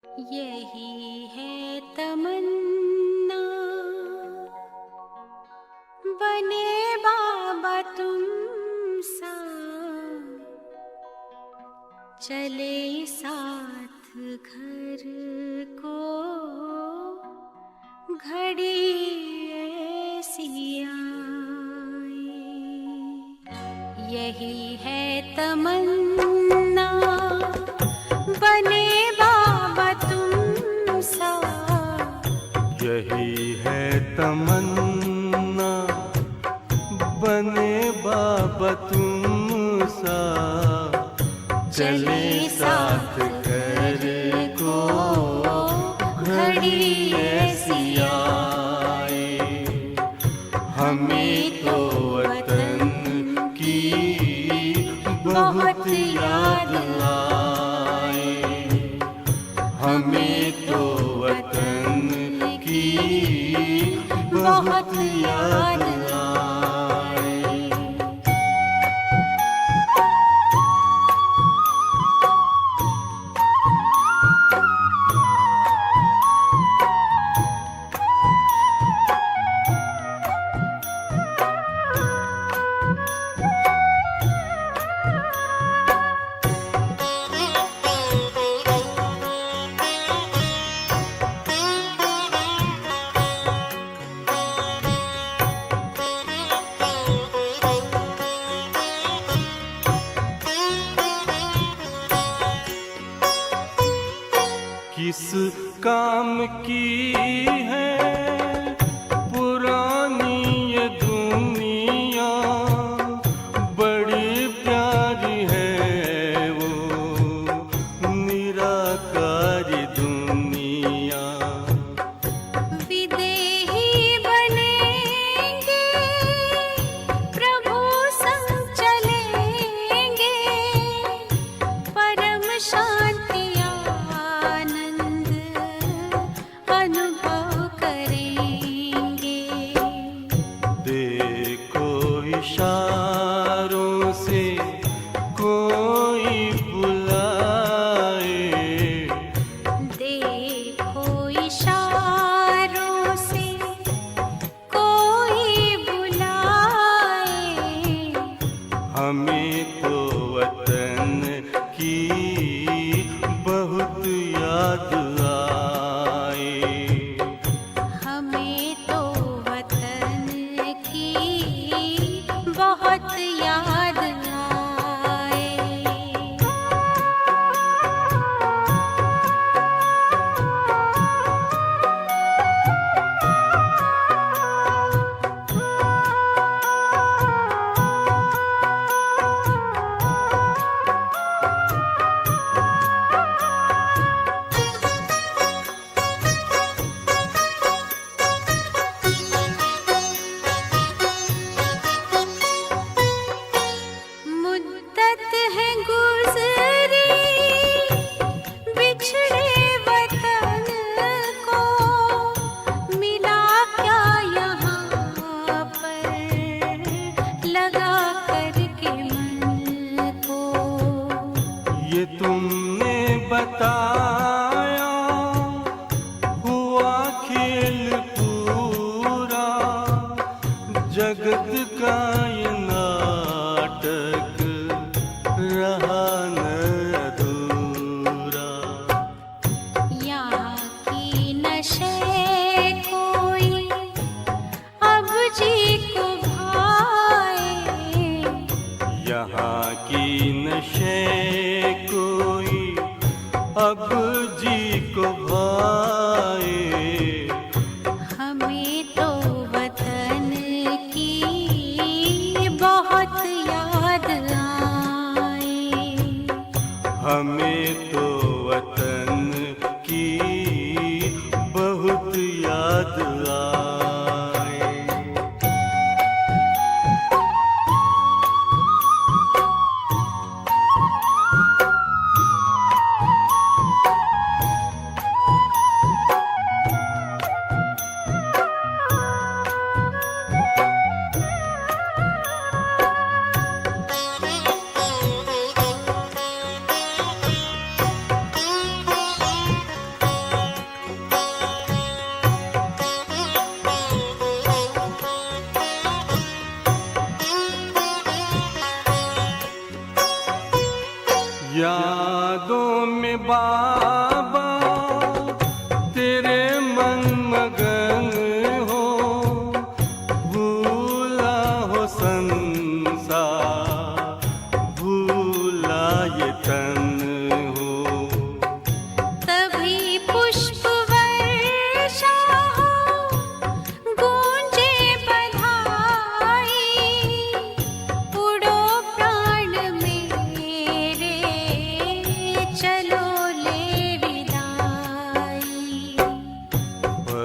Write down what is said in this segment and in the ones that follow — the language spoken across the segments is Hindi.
यही है तमन्ना, बने बाबा तुम सा, चले साथ घर को घड़ी ऐसी आए। यही है तमन्ना, बने बाबा तुम सा। यही है तमन्ना, बने बाबा तुम सा, चले साथ घर को घड़ी ऐसी आए। हमें तो वतन की बहुत याद आए। हमें तो वतन की बहुत याद आए। किस काम की है पुरानी ये दुनिया, बड़ी प्यारी है वो निराकारी दुनिया। विदेही बनेंगे, प्रभु संग चलेंगे, परम शांति अनुभव करेंगे। देखो इशारों से कोई बुलाए, देखो इशारों से कोई बुलाए। हमें तो वतन की बहुत याद आए। हमें तो वतन की बहुत याद आए। मुद्दत है गुज़री बिछड़े वतन को, मिला क्या यहाँ पर लगा करके मन को। ये तुमने बताया हुआ खेल पूरा, जगत का ये नाटक रहा न अधूरा। यहाँ की नशे कोई अब जी को भाए। यहाँ की नशे कोई अब जी को भाए। हमें तो वतन की बहुत याद आए। हमें तो वतन की बहुत याद आए।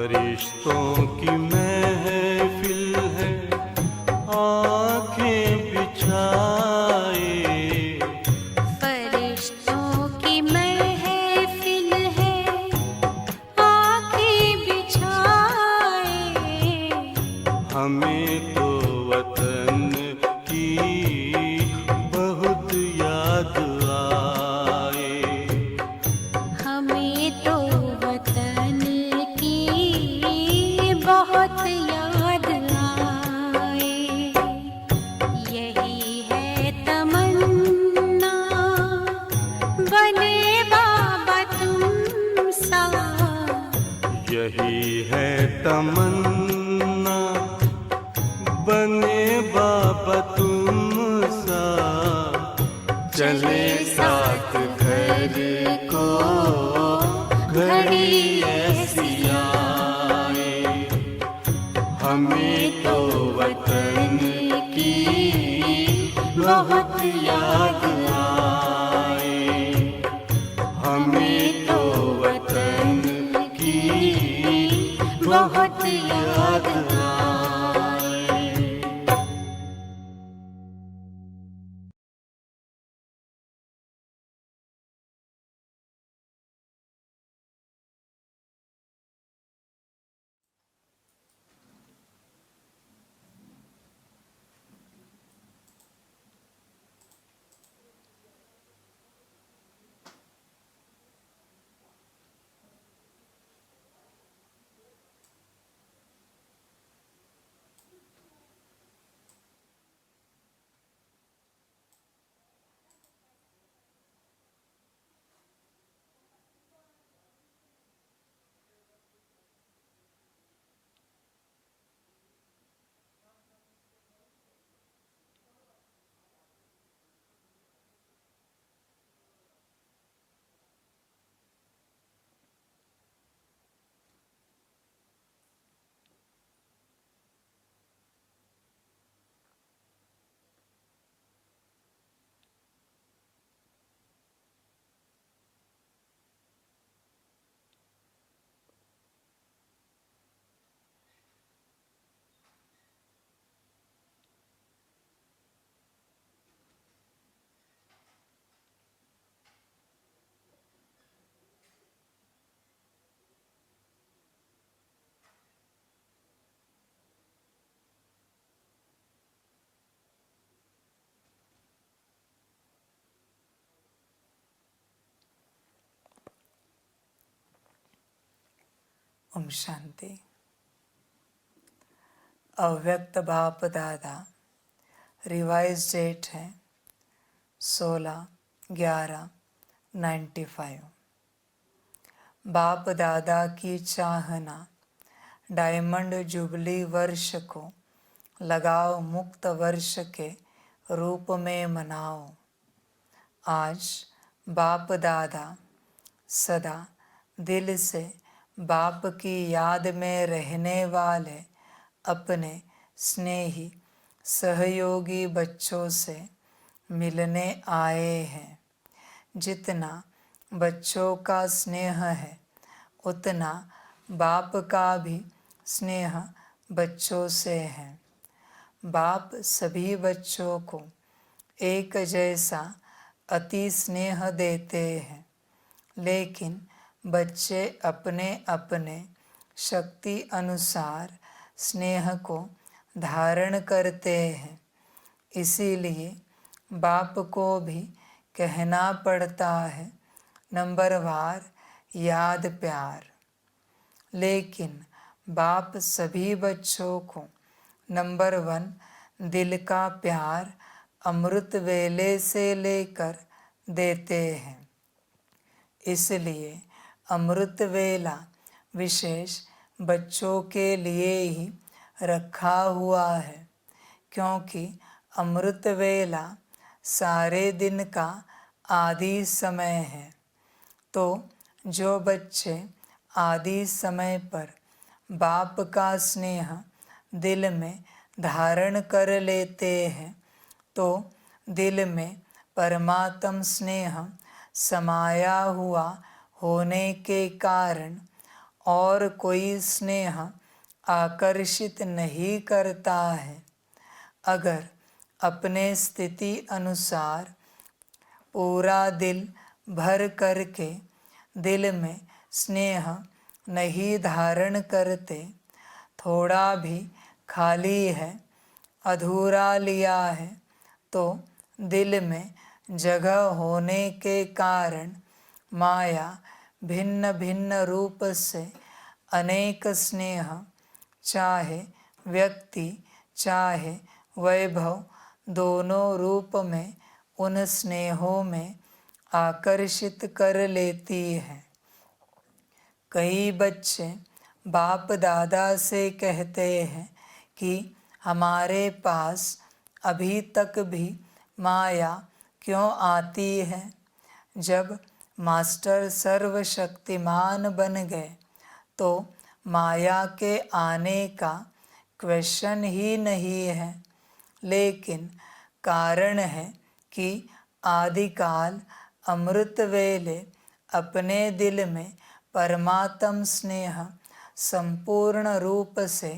फरिश्तों की महफिल है, आंखें बिछाए। फरिश्तों की महफिल है, आंखें बिछाए। हमें तो वतन की बहुत याद आए। हमें तो वतन की बहुत याद आए। यही है तमन्ना, बने बाबा तुम सा। यही है तमन्ना, बने बाबा तुम सा। चले साथ घर को घड़ी ऐसी आए। हमें तो वतन की बहुत याद आए। हमें तो वतन की बहुत याद आए। ओम शांति। अव्यक्त बाप दादा, रिवाइज डेट है 16/11/95। बाप दादा की चाहना, डायमंड जुबली वर्ष को लगाओ मुक्त वर्ष के रूप में मनाओ। आज बाप दादा सदा दिल से बाप की याद में रहने वाले अपने स्नेही सहयोगी बच्चों से मिलने आए हैं। जितना बच्चों का स्नेह है, उतना बाप का भी स्नेह बच्चों से है। बाप सभी बच्चों को एक जैसा अति स्नेह देते हैं, लेकिन बच्चे अपने अपने शक्ति अनुसार स्नेह को धारण करते हैं। इसीलिए बाप को भी कहना पड़ता है नंबरवार याद प्यार। लेकिन बाप सभी बच्चों को नंबर 1 दिल का प्यार अमृत वेले से लेकर देते हैं। इसलिए अमृत वेला विशेष बच्चों के लिए ही रखा हुआ है, क्योंकि अमृत वेला सारे दिन का आदि समय है। तो जो बच्चे आदि समय पर बाप का स्नेह दिल में धारण कर लेते हैं, तो दिल में परमात्म स्नेह समाया हुआ होने के कारण और कोई स्नेह आकर्षित नहीं करता है। अगर अपने स्थिति अनुसार पूरा दिल भर करके दिल में स्नेह नहीं धारण करते, थोड़ा भी खाली है, अधूरा लिया है, तो दिल में जगह होने के कारण माया भिन्न भिन्न रूप से अनेक स्नेह, चाहे व्यक्ति चाहे वैभव, दोनों रूप में उन स्नेहों में आकर्षित कर लेती है। कई बच्चे बाप दादा से कहते हैं कि हमारे पास अभी तक भी माया क्यों आती है। जब मास्टर सर्वशक्तिमान बन गए तो माया के आने का क्वेश्चन ही नहीं है, लेकिन कारण है कि आदिकाल अमृत वेले अपने दिल में परमात्म स्नेह संपूर्ण रूप से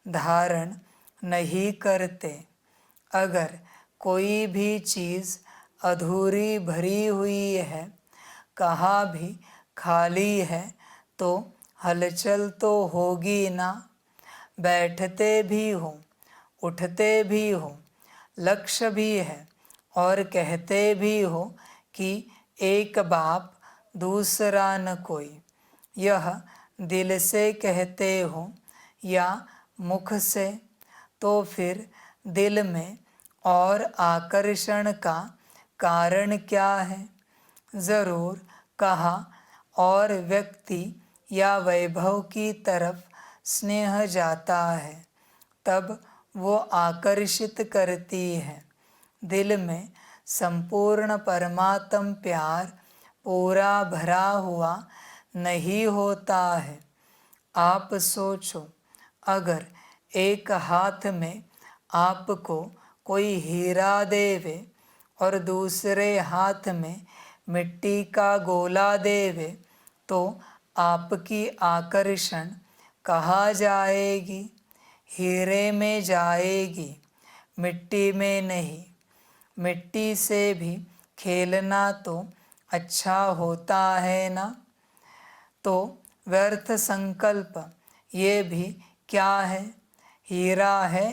धारण नहीं करते। अगर कोई भी चीज़ अधूरी भरी हुई है, कहाँ भी खाली है, तो हलचल तो होगी ना। बैठते भी हो, उठते भी हो, लक्ष्य भी है और कहते भी हो कि एक बाप दूसरा न कोई। यह दिल से कहते हो या मुख से, तो फिर दिल में और आकर्षण का कारण क्या है। ज़रूर कहा और व्यक्ति या वैभव की तरफ स्नेह जाता है, तब वो आकर्षित करती है। दिल में संपूर्ण परमात्म प्यार पूरा भरा हुआ नहीं होता है। आप सोचो, अगर एक हाथ में आपको कोई हीरा देवे और दूसरे हाथ में मिट्टी का गोला देवे, तो आपकी आकर्षण कहाँ जाएगी? हीरे में जाएगी, मिट्टी में नहीं। मिट्टी से भी खेलना तो अच्छा होता है ना। तो व्यर्थ संकल्प ये भी क्या है, हीरा है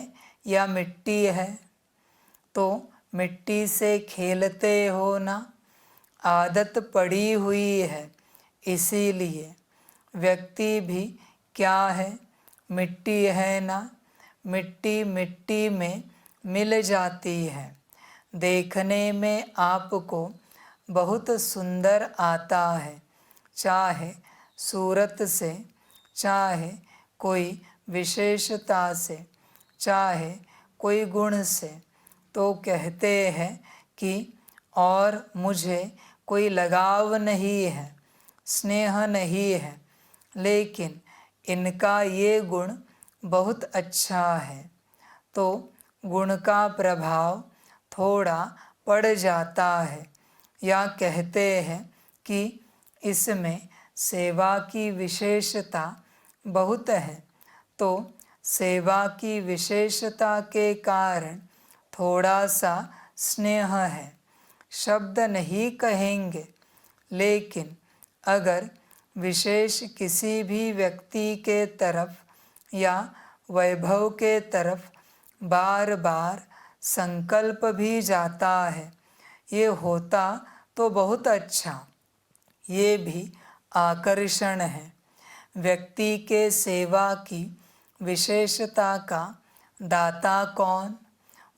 या मिट्टी है? तो मिट्टी से खेलते हो ना, आदत पड़ी हुई है। इसीलिए व्यक्ति भी क्या है, मिट्टी है ना। मिट्टी मिट्टी में मिल जाती है। देखने में आपको बहुत सुंदर आता है, चाहे सूरत से, चाहे कोई विशेषता से, चाहे कोई गुण से, तो कहते हैं कि और मुझे कोई लगाव नहीं है, स्नेह नहीं है, लेकिन इनका ये गुण बहुत अच्छा है। तो गुण का प्रभाव थोड़ा पड़ जाता है, या कहते हैं कि इसमें सेवा की विशेषता बहुत है। तो सेवा की विशेषता के कारण थोड़ा सा स्नेह है। शब्द नहीं कहेंगे, लेकिन अगर विशेष किसी भी व्यक्ति के तरफ या वैभव के तरफ बार बार संकल्प भी जाता है, ये होता तो बहुत अच्छा, ये भी आकर्षण है। व्यक्ति के सेवा की विशेषता का दाता कौन?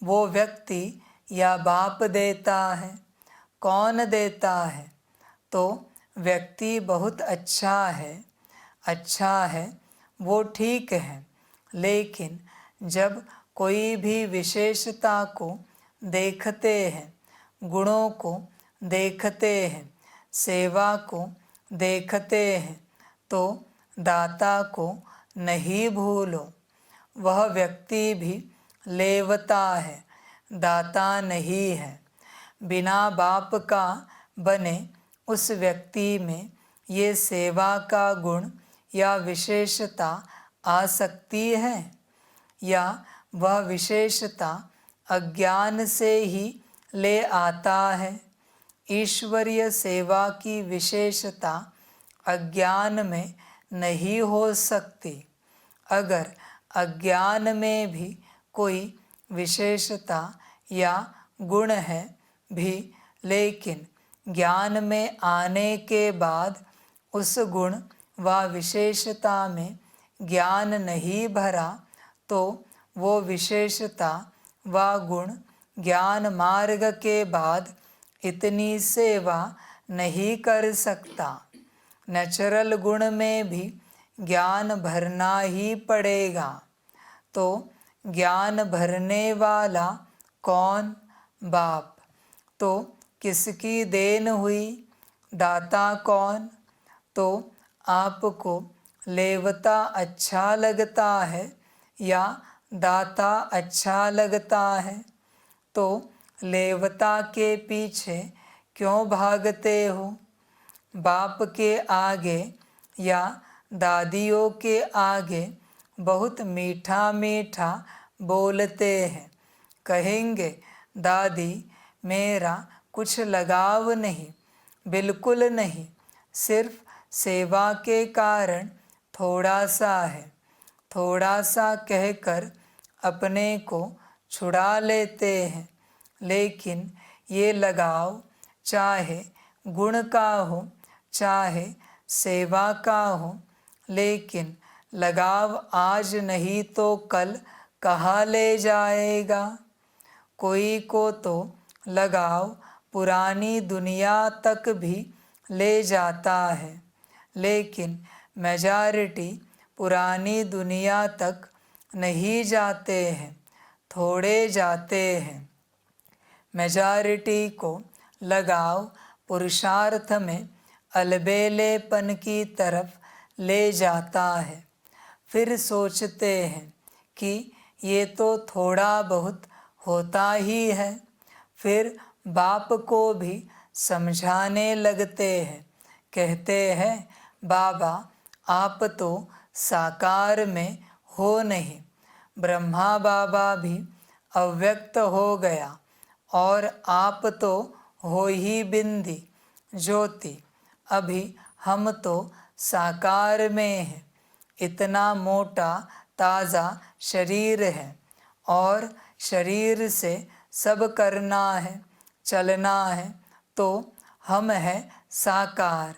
वो व्यक्ति या बाप देता है? कौन देता है? तो व्यक्ति बहुत अच्छा है, वो ठीक है, लेकिन जब कोई भी विशेषता को देखते हैं, गुणों को देखते हैं, सेवा को देखते हैं, तो दाता को नहीं भूलो। वह व्यक्ति भी लेवता है, दाता नहीं है। बिना बाप का बने उस व्यक्ति में ये सेवा का गुण या विशेषता आ सकती है, या वह विशेषता अज्ञान से ही ले आता है। ईश्वरीय सेवा की विशेषता अज्ञान में नहीं हो सकती। अगर अज्ञान में भी कोई विशेषता या गुण है भी, लेकिन ज्ञान में आने के बाद उस गुण व विशेषता में ज्ञान नहीं भरा, तो वो विशेषता व गुण ज्ञान मार्ग के बाद इतनी सेवा नहीं कर सकता। नेचुरल गुण में भी ज्ञान भरना ही पड़ेगा। तो ज्ञान भरने वाला कौन? बाप। तो किसकी देन हुई? दाता कौन? तो आपको लेवता अच्छा लगता है या दाता अच्छा लगता है? तो लेवता के पीछे क्यों भागते हो? बाप के आगे या दादियों के आगे बहुत मीठा मीठा बोलते हैं। कहेंगे दादी मेरा कुछ लगाव नहीं, बिल्कुल नहीं, सिर्फ सेवा के कारण थोड़ा सा है। थोड़ा सा कहकर अपने को छुड़ा लेते हैं। लेकिन ये लगाव चाहे गुण का हो चाहे सेवा का हो, लेकिन लगाव आज नहीं तो कल कहाँ ले जाएगा? कोई को तो लगाव पुरानी दुनिया तक भी ले जाता है, लेकिन मेजॉरिटी पुरानी दुनिया तक नहीं जाते हैं, थोड़े जाते हैं। मेजॉरिटी को लगाव पुरुषार्थ में अलबेलेपन की तरफ ले जाता है। फिर सोचते हैं कि ये तो थोड़ा बहुत होता ही है। फिर बाप को भी समझाने लगते हैं। कहते हैं बाबा आप तो साकार में हो नहीं। ब्रह्मा बाबा भी अव्यक्त हो गया और आप तो हो ही बिंदी ज्योति। अभी हम तो साकार में हैं। इतना मोटा ताज़ा शरीर है और शरीर से सब करना है, चलना है, तो हम हैं साकार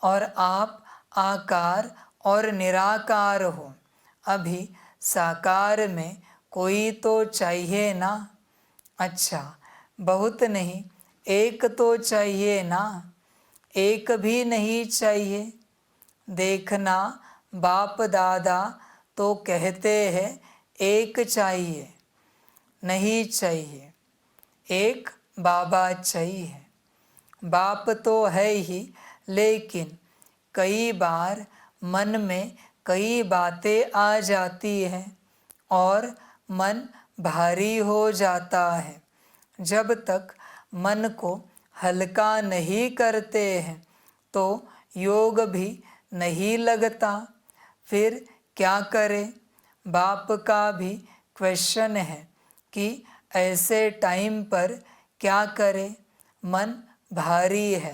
और आप आकार और निराकार हो। अभी साकार में कोई तो चाहिए ना? अच्छा, बहुत नहीं, एक तो चाहिए ना? एक भी नहीं चाहिए। देखना बाप दादा तो कहते हैं एक चाहिए, नहीं चाहिए, एक बाबा चाहिए। बाप तो है ही, लेकिन कई बार मन में कई बातें आ जाती हैं और मन भारी हो जाता है। जब तक मन को हल्का नहीं करते हैं तो योग भी नहीं लगता। फिर क्या करें? बाप का भी क्वेश्चन है कि ऐसे टाइम पर क्या करें? मन भारी है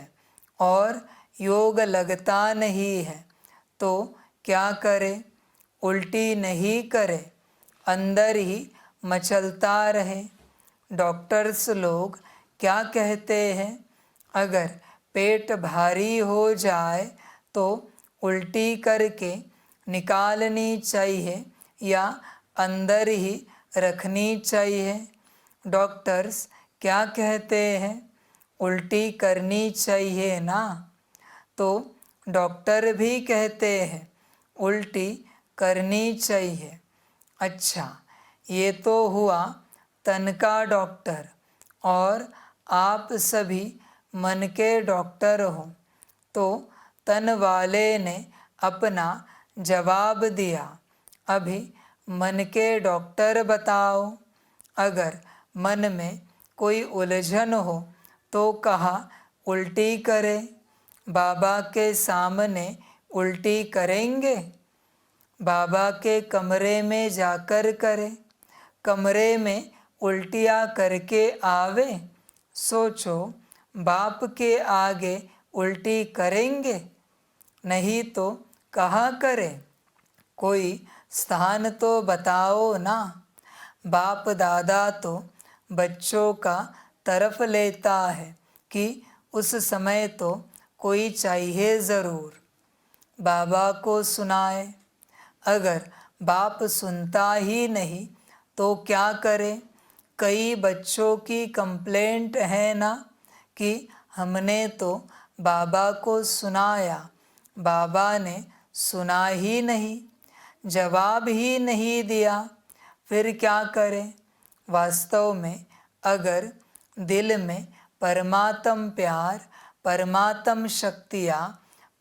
और योग लगता नहीं है, तो क्या करें? उल्टी नहीं करे, अंदर ही मचलता रहे। डॉक्टर्स लोग क्या कहते हैं? अगर पेट भारी हो जाए तो उल्टी करके निकालनी चाहिए या अंदर ही रखनी चाहिए। डॉक्टर्स क्या कहते हैं? उल्टी करनी चाहिए ना? तो डॉक्टर भी कहते हैं उल्टी करनी चाहिए। अच्छा, ये तो हुआ तन का डॉक्टर और आप सभी मन के डॉक्टर हो। तो तन वाले ने अपना जवाब दिया। अभी मन के डॉक्टर बताओ। अगर मन में कोई उलझन हो तो कहा उल्टी करे। बाबा के सामने उल्टी करेंगे? बाबा के कमरे में जाकर करे, कमरे में उल्टियाँ करके आवे। सोचो, बाप के आगे उल्टी करेंगे? नहीं तो कहाँ करें? कोई स्थान तो बताओ ना। बाप दादा तो बच्चों का तरफ लेता है कि उस समय तो कोई चाहिए ज़रूर, बाबा को सुनाए। अगर बाप सुनता ही नहीं तो क्या करे? कई बच्चों की कंप्लेंट है ना कि हमने तो बाबा को सुनाया, बाबा ने सुना ही नहीं, जवाब ही नहीं दिया। फिर क्या करें? वास्तव में अगर दिल में परमात्म प्यार, परमात्म शक्तियाँ,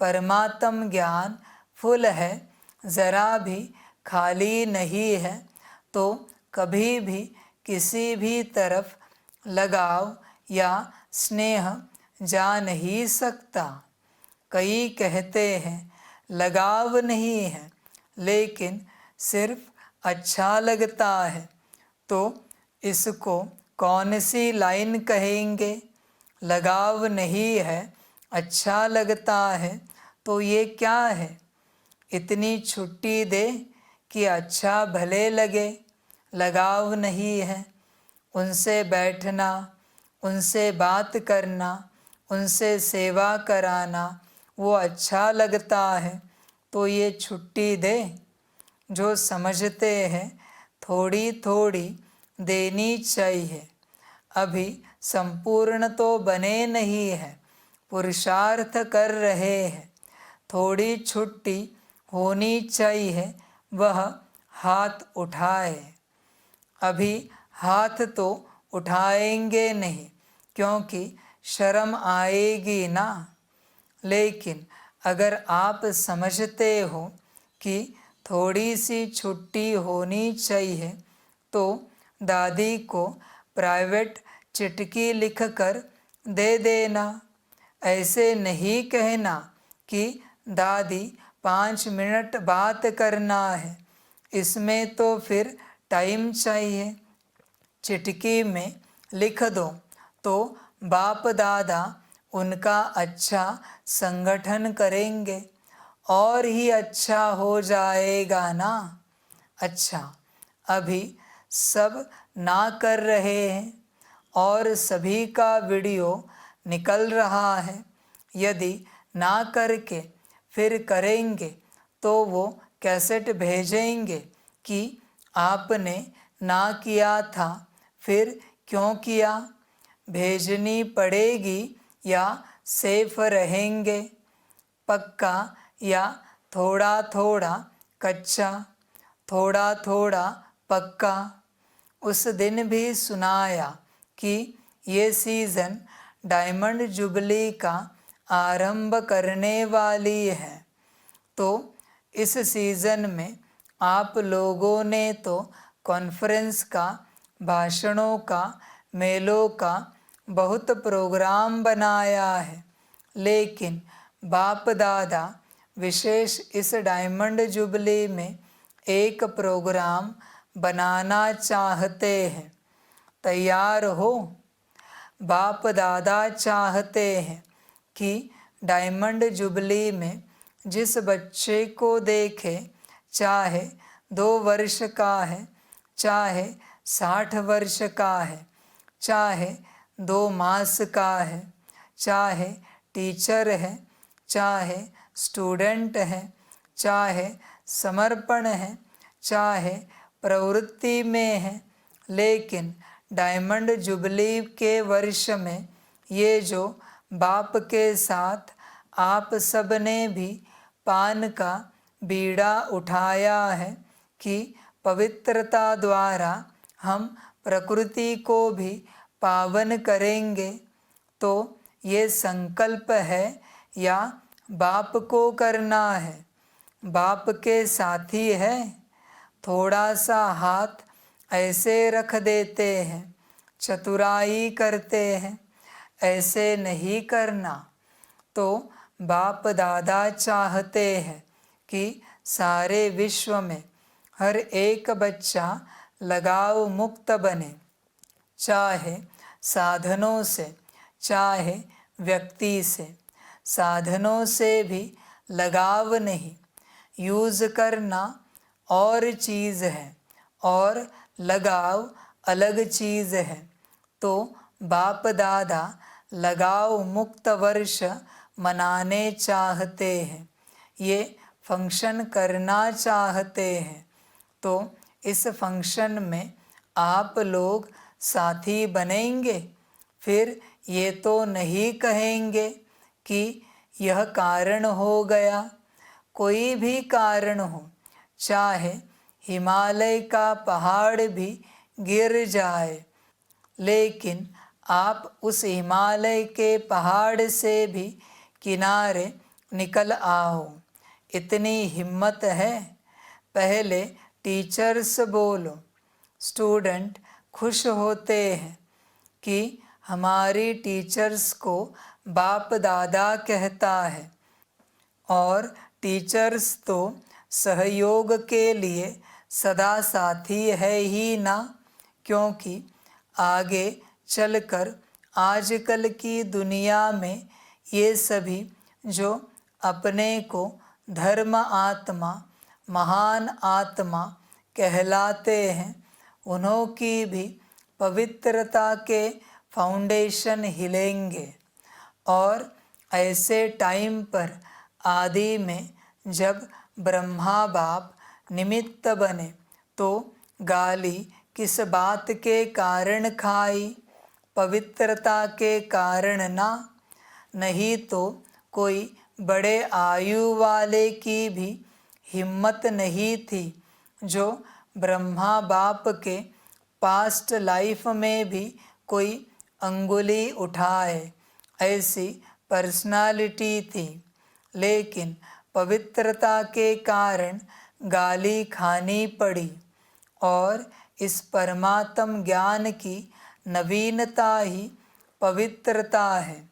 परमात्म ज्ञान फुल है, ज़रा भी खाली नहीं है, तो कभी भी किसी भी तरफ लगाव या स्नेह जा नहीं सकता। कई कहते हैं लगाव नहीं है, लेकिन सिर्फ अच्छा लगता है, तो इसको कौन सी लाइन कहेंगे? लगाव नहीं है, अच्छा लगता है, तो ये क्या है? इतनी छुट्टी दे कि अच्छा भले लगे। लगाव नहीं है, उनसे बैठना, उनसे बात करना, उनसे सेवा कराना, वो अच्छा लगता है, तो ये छुट्टी दे। जो समझते हैं थोड़ी थोड़ी देनी चाहिए, अभी संपूर्ण तो बने नहीं हैं, पुरुषार्थ कर रहे हैं, थोड़ी छुट्टी होनी चाहिए, वह हाथ उठाए। अभी हाथ तो उठाएंगे नहीं, क्योंकि शर्म आएगी ना। लेकिन अगर आप समझते हो कि थोड़ी सी छुट्टी होनी चाहिए, तो दादी को प्राइवेट चिट्ठी लिखकर दे देना। ऐसे नहीं कहना कि दादी 5 मिनट बात करना है, इसमें तो फिर टाइम चाहिए। चिट्ठी में लिख दो तो बाप दादा उनका अच्छा संगठन करेंगे, और ही अच्छा हो जाएगा ना। अच्छा, अभी सब ना कर रहे हैं और सभी का वीडियो निकल रहा है। यदि ना करके फिर करेंगे तो वो कैसेट भेजेंगे कि आपने ना किया था, फिर क्यों किया? भेजनी पड़ेगी या सेफ रहेंगे? पक्का या थोड़ा थोड़ा कच्चा, थोड़ा थोड़ा पक्का? उस दिन भी सुनाया कि ये सीज़न डायमंड जुबली का आरंभ करने वाली है, तो इस सीज़न में आप लोगों ने तो कॉन्फ्रेंस का, भाषणों का, मेलों का बहुत प्रोग्राम बनाया है, लेकिन बाप दादा विशेष इस डायमंड जुबली में एक प्रोग्राम बनाना चाहते हैं। तैयार हो? बाप दादा चाहते हैं कि डायमंड जुबली में जिस बच्चे को देखे, चाहे 2 वर्ष का है, चाहे 60 वर्ष का है, चाहे 2 मास का है, चाहे टीचर है, चाहे स्टूडेंट है, चाहे समर्पण है, चाहे प्रवृत्ति में है, लेकिन डायमंड जुबली के वर्ष में ये जो बाप के साथ आप सब ने भी पान का बीड़ा उठाया है कि पवित्रता द्वारा हम प्रकृति को भी पावन करेंगे, तो ये संकल्प है या बाप को करना है? बाप के साथी है? थोड़ा सा हाथ ऐसे रख देते हैं, चतुराई करते हैं, ऐसे नहीं करना। तो बाप दादा चाहते हैं कि सारे विश्व में हर एक बच्चा लगाव मुक्त बने, चाहे साधनों से चाहे व्यक्ति से। साधनों से भी लगाव नहीं, यूज़ करना और चीज़ है और लगाव अलग चीज़ है। तो बाप दादा लगाव मुक्त वर्ष मनाने चाहते हैं, ये फंक्शन करना चाहते हैं। तो इस फंक्शन में आप लोग साथी बनेंगे। फिर ये तो नहीं कहेंगे कि यह कारण हो गया। कोई भी कारण हो, चाहे हिमालय का पहाड़ भी गिर जाए, लेकिन आप उस हिमालय के पहाड़ से भी किनारे निकल आओ। इतनी हिम्मत है। पहले टीचर्स बोलो। स्टूडेंट खुश होते हैं कि हमारी टीचर्स को बाप दादा कहता है, और टीचर्स तो सहयोग के लिए सदा साथी है ही ना, क्योंकि आगे चलकर आजकल की दुनिया में ये सभी जो अपने को धर्म आत्मा, महान आत्मा कहलाते हैं, उन्हों की भी पवित्रता के फाउंडेशन हिलेंगे। और ऐसे टाइम पर आदि में जब ब्रह्मा बाप निमित्त बने तो गाली किस बात के कारण खाई? पवित्रता के कारण ना। नहीं तो कोई बड़े आयु वाले की भी हिम्मत नहीं थी जो ब्रह्मा बाप के पास्ट लाइफ में भी कोई अंगुली उठाए, ऐसी पर्सनालिटी थी। लेकिन पवित्रता के कारण गाली खानी पड़ी। और इस परमात्म ज्ञान की नवीनता ही पवित्रता है।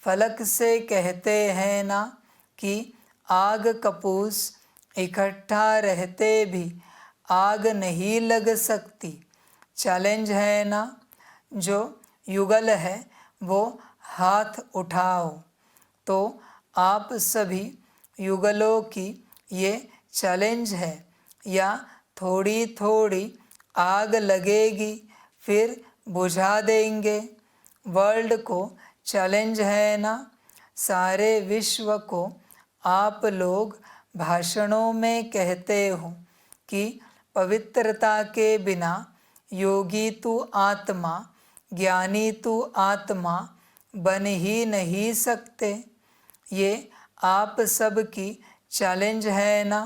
फलक से कहते हैं ना कि आग कपूस इकट्ठा रहते भी आग नहीं लग सकती। चैलेंज है ना, जो युगल है वो हाथ उठाओ। तो आप सभी युगलों की ये चैलेंज है। या थोड़ी थोड़ी आग लगेगी फिर बुझा देंगे। वर्ल्ड को चैलेंज है ना, सारे विश्व को आप लोग भाषणों में कहते हो कि पवित्रता के बिना योगी तू आत्मा, ज्ञानी तू आत्मा बन ही नहीं सकते। ये आप सब की चैलेंज है ना,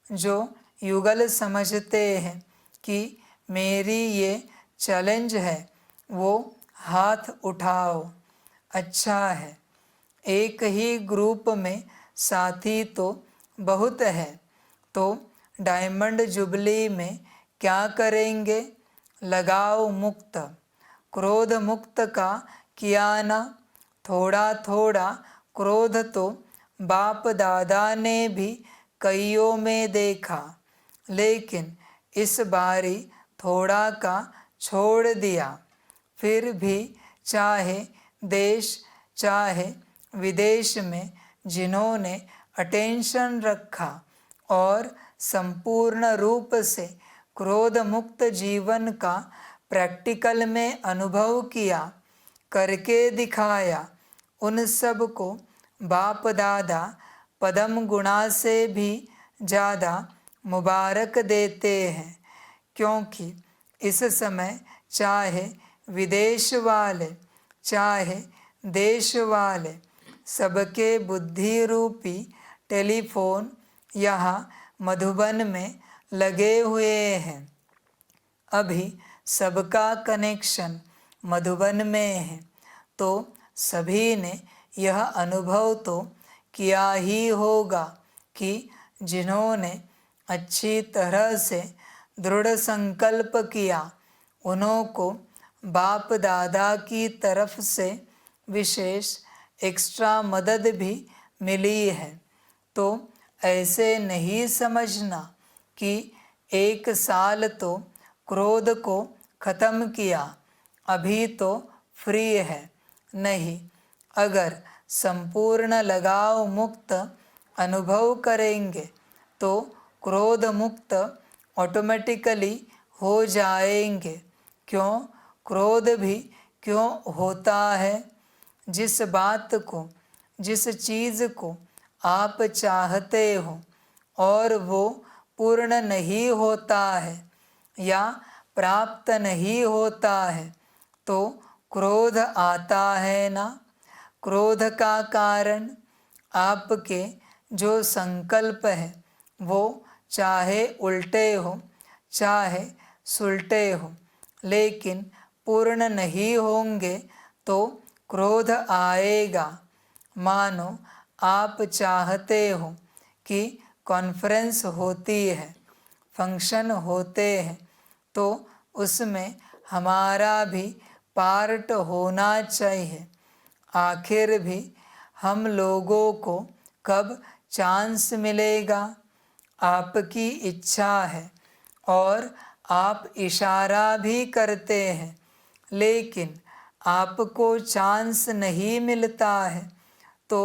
जो युगल समझते हैं कि मेरी ये चैलेंज है, वो हाथ उठाओ। अच्छा है, एक ही ग्रुप में साथी तो बहुत है। तो डायमंड जुबली में क्या करेंगे? लगाव मुक्त, क्रोध मुक्त का किया ना। थोड़ा थोड़ा क्रोध तो बाप दादा ने भी कईयों में देखा, लेकिन इस बारी थोड़ा का छोड़ दिया। फिर भी चाहे देश चाहे विदेश में जिन्होंने अटेंशन रखा और संपूर्ण रूप से क्रोध मुक्त जीवन का प्रैक्टिकल में अनुभव किया, करके दिखाया, उन सब को बाप दादा पदम गुणा से भी ज़्यादा मुबारक देते हैं। क्योंकि इस समय चाहे विदेश वाले चाहे देश वाले, सबके बुद्धि रूपी टेलीफोन यहाँ मधुबन में लगे हुए हैं। अभी सबका कनेक्शन मधुबन में है, तो सभी ने यह अनुभव तो किया ही होगा कि जिन्होंने अच्छी तरह से दृढ़ संकल्प किया, उन्हों को बाप दादा की तरफ से विशेष एक्स्ट्रा मदद भी मिली है। तो ऐसे नहीं समझना कि 1 साल तो क्रोध को खत्म किया, अभी तो फ्री है। नहीं, अगर संपूर्ण लगाव मुक्त अनुभव करेंगे तो क्रोध मुक्त ऑटोमेटिकली हो जाएंगे। क्यों? क्रोध भी क्यों होता है? जिस बात को, जिस चीज़ को आप चाहते हो और वो पूर्ण नहीं होता है या प्राप्त नहीं होता है तो क्रोध आता है ना। क्रोध का कारण आपके जो संकल्प है वो चाहे उल्टे हो चाहे सुलटे हो, लेकिन पूर्ण नहीं होंगे तो क्रोध आएगा। मानो आप चाहते हो कि कॉन्फ्रेंस होती है, फंक्शन होते हैं, तो उसमें हमारा भी पार्ट होना चाहिए। आखिर भी हम लोगों को कब चांस मिलेगा? आपकी इच्छा है और आप इशारा भी करते हैं, लेकिन आपको चांस नहीं मिलता है तो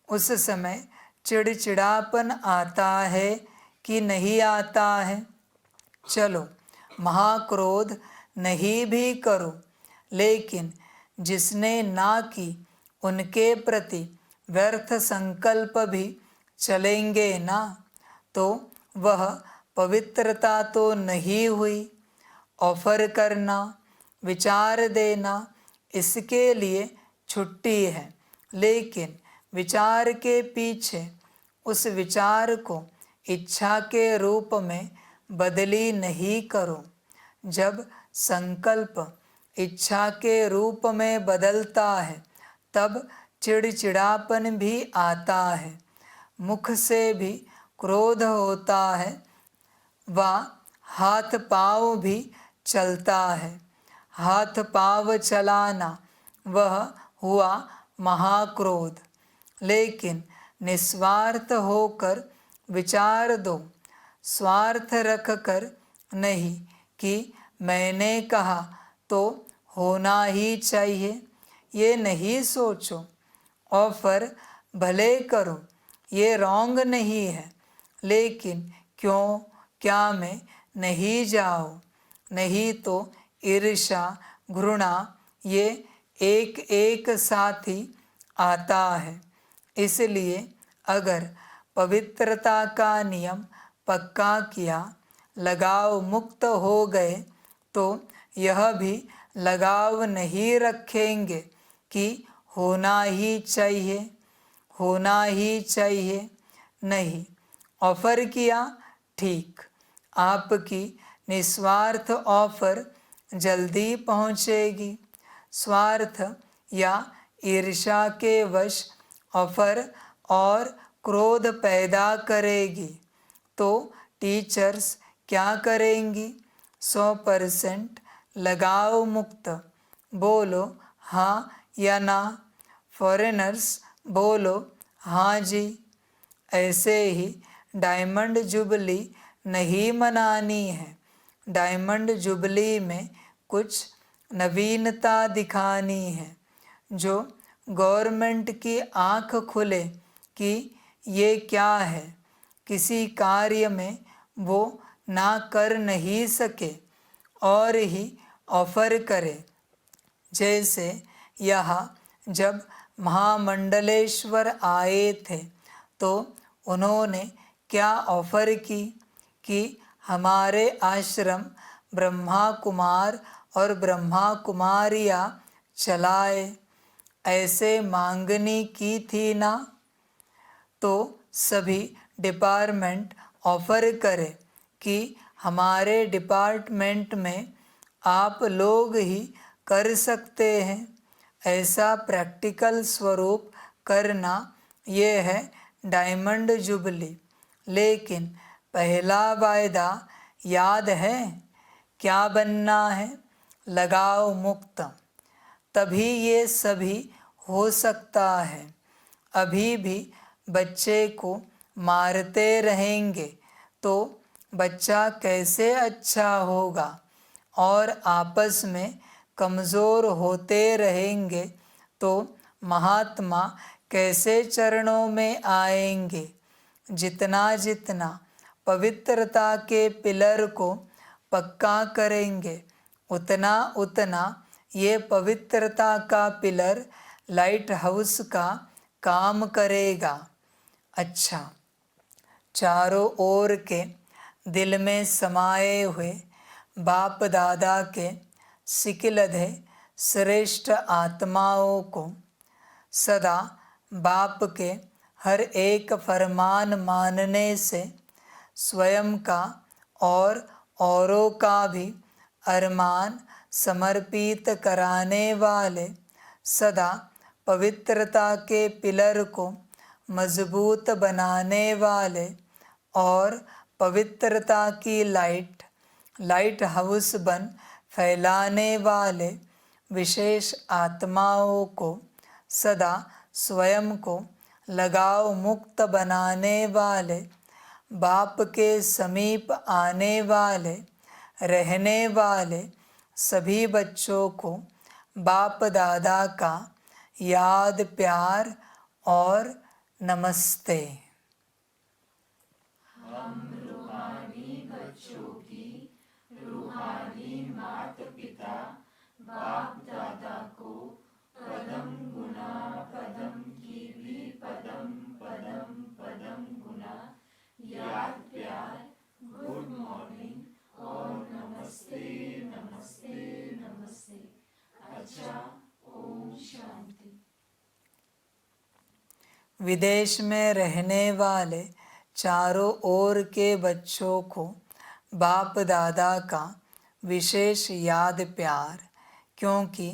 उस समय चिड़चिड़ापन आता है कि नहीं आता है? चलो, महाक्रोध नहीं भी करो, लेकिन जिसने ना की उनके प्रति व्यर्थ संकल्प भी चलेंगे ना, तो वह पवित्रता तो नहीं हुई। ऑफर करना, विचार देना, इसके लिए छुट्टी है, लेकिन विचार के पीछे उस विचार को इच्छा के रूप में बदली नहीं करो। जब संकल्प इच्छा के रूप में बदलता है तब चिड़चिड़ापन भी आता है, मुख से भी क्रोध होता है, व हाथ पाँव भी चलता है। हाथ पाँव चलाना वह हुआ महाक्रोध। लेकिन निस्वार्थ होकर विचार दो, स्वार्थ रख कर नहीं कि मैंने कहा तो होना ही चाहिए, ये नहीं सोचो। ऑफर भले करो, ये रॉन्ग नहीं है, लेकिन क्यों क्या मैं नहीं जाऊँ? नहीं तो ईर्ष्या, घृणा ये एक एक साथ ही आता है। इसलिए अगर पवित्रता का नियम पक्का किया, लगाव मुक्त हो गए, तो यह भी लगाव नहीं रखेंगे कि होना ही चाहिए, होना ही चाहिए। नहीं, ऑफर किया ठीक, आपकी निस्वार्थ ऑफर जल्दी पहुँचेगी। स्वार्थ या ईर्ष्या के वश ऑफर और क्रोध पैदा करेगी तो टीचर्स क्या करेंगी? 100% लगाव मुक्त, बोलो हाँ या ना। फॉरेनर्स बोलो हाँ जी। ऐसे ही डायमंड जुबली नहीं मनानी है। डायमंड जुबली में कुछ नवीनता दिखानी है, जो गवर्नमेंट की आँख खुले कि ये क्या है। किसी कार्य में वो ना कर नहीं सके और ही ऑफर करे। जैसे यहाँ जब महामंडलेश्वर आए थे तो उन्होंने क्या ऑफर की कि हमारे आश्रम ब्रह्मा कुमार और ब्रह्मा कुमारियाँ चलाए, ऐसे मांगनी की थी ना। तो सभी डिपार्टमेंट ऑफर करें कि हमारे डिपार्टमेंट में आप लोग ही कर सकते हैं। ऐसा प्रैक्टिकल स्वरूप करना ये है डायमंड जुबली। लेकिन पहला वायदा याद है क्या बनना है? लगाव मुक्त। तभी ये सभी हो सकता है। अभी भी बच्चे को मारते रहेंगे तो बच्चा कैसे अच्छा होगा, और आपस में कमज़ोर होते रहेंगे तो महात्मा कैसे चरणों में आएंगे। जितना जितना पवित्रता के पिलर को पक्का करेंगे उतना उतना ये पवित्रता का पिलर लाइट हाउस का काम करेगा। अच्छा, चारों ओर के दिल में समाये हुए बाप दादा के सिकिलधे श्रेष्ठ आत्माओं को सदा बाप के हर एक फरमान मानने से स्वयं का और औरों का भी अरमान समर्पित कराने वाले, सदा पवित्रता के पिलर को मजबूत बनाने वाले और पवित्रता की लाइट हाउस बन फैलाने वाले विशेष आत्माओं को सदा स्वयं को लगाव मुक्त बनाने वाले, बाप के समीप आने वाले रहने वाले सभी बच्चों को बाप दादा का याद, प्यार और नमस्ते। हम रूहानी बच्चों की रूहानी माता पिता बाप दादा को पदम गुना पदम की भी पदम पदम पदम गुना याद, प्यार, गुड मॉर्निंग और नमस्ते नमस्ते नमस्ते। अच्छा, ओम शांति। विदेश में रहने वाले चारों ओर के बच्चों को बाप दादा का विशेष याद, प्यार, क्योंकि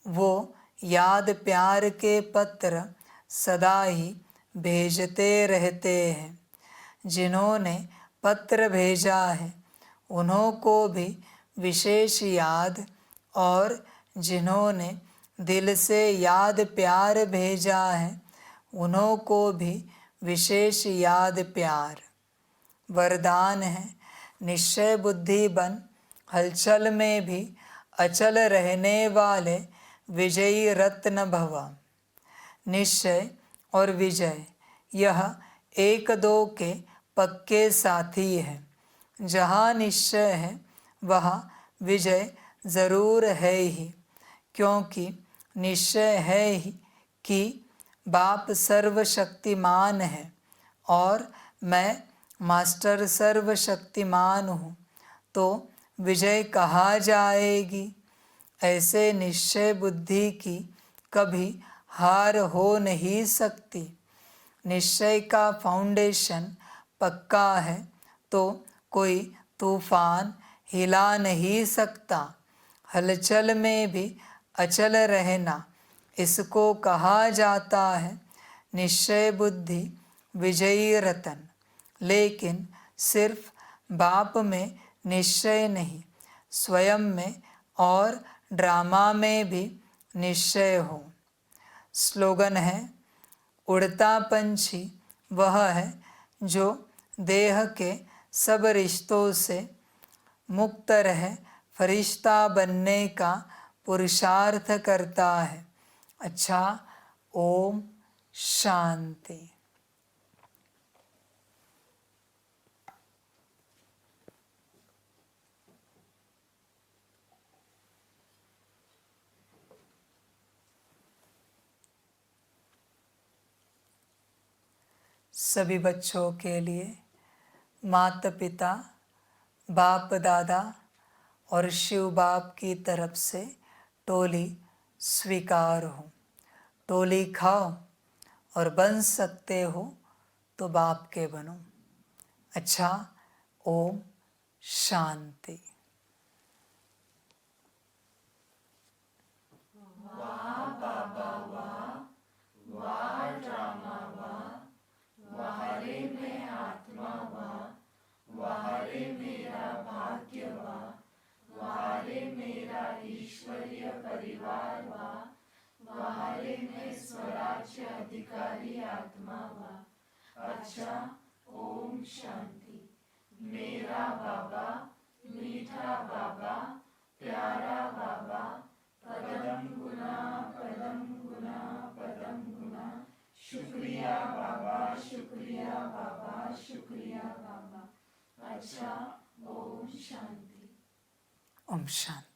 वो याद प्यार के पत्र सदा ही भेजते रहते हैं। जिन्होंने पत्र भेजा है उन्हों को भी विशेष याद, और जिन्होंने दिल से याद प्यार भेजा है उन्हों को भी विशेष याद, प्यार। वरदान है, निश्चय बुद्धि बन हलचल में भी अचल रहने वाले विजयी रत्न भव। निश्चय और विजय यह एक दो के पक्के साथी हैं। जहाँ निश्चय है वहाँ विजय ज़रूर है ही, क्योंकि निश्चय है ही कि बाप सर्वशक्तिमान है और मैं मास्टर सर्वशक्तिमान हूँ, तो विजय कहाँ जाएगी। ऐसे निश्चय बुद्धि की कभी हार हो नहीं सकती। निश्चय का फाउंडेशन पक्का है तो कोई तूफान हिला नहीं सकता। हलचल में भी अचल रहना, इसको कहा जाता है निश्चय बुद्धि विजयी रतन। लेकिन सिर्फ बाप में निश्चय नहीं, स्वयं में और ड्रामा में भी निश्चय हो। स्लोगन है, उड़ता पंछी वह है जो देह के सब रिश्तों से मुक्त रह फरिश्ता बनने का पुरुषार्थ करता है। अच्छा, ओम शांति। सभी बच्चों के लिए माता पिता, बाप दादा और शिव बाप की तरफ से टोली स्वीकार हो। टोली खाओ और बन सकते हो तो बाप के बनो। अच्छा, ओम शांति। वाह बाबा वाह, वाह ड्रामा वाह, वाह रे मैं आत्मा वाह, वाह रे मेरा भाग्य वाह, वाह रे मेरा ईश्वरीय परिवार वाह, वाह रे मैं स्वराज्य अधिकारी आत्मा वाह। अच्छा, ओम शांति। मेरा बाबा, मीठा बाबा, प्यारा बाबा, पदम गुना पदम गुना पदम गुना। शुक्रिया बाबा, शुक्रिया बाबा, शुक्रिया बाबा। अच्छा, ओम शांति। ओम शांति।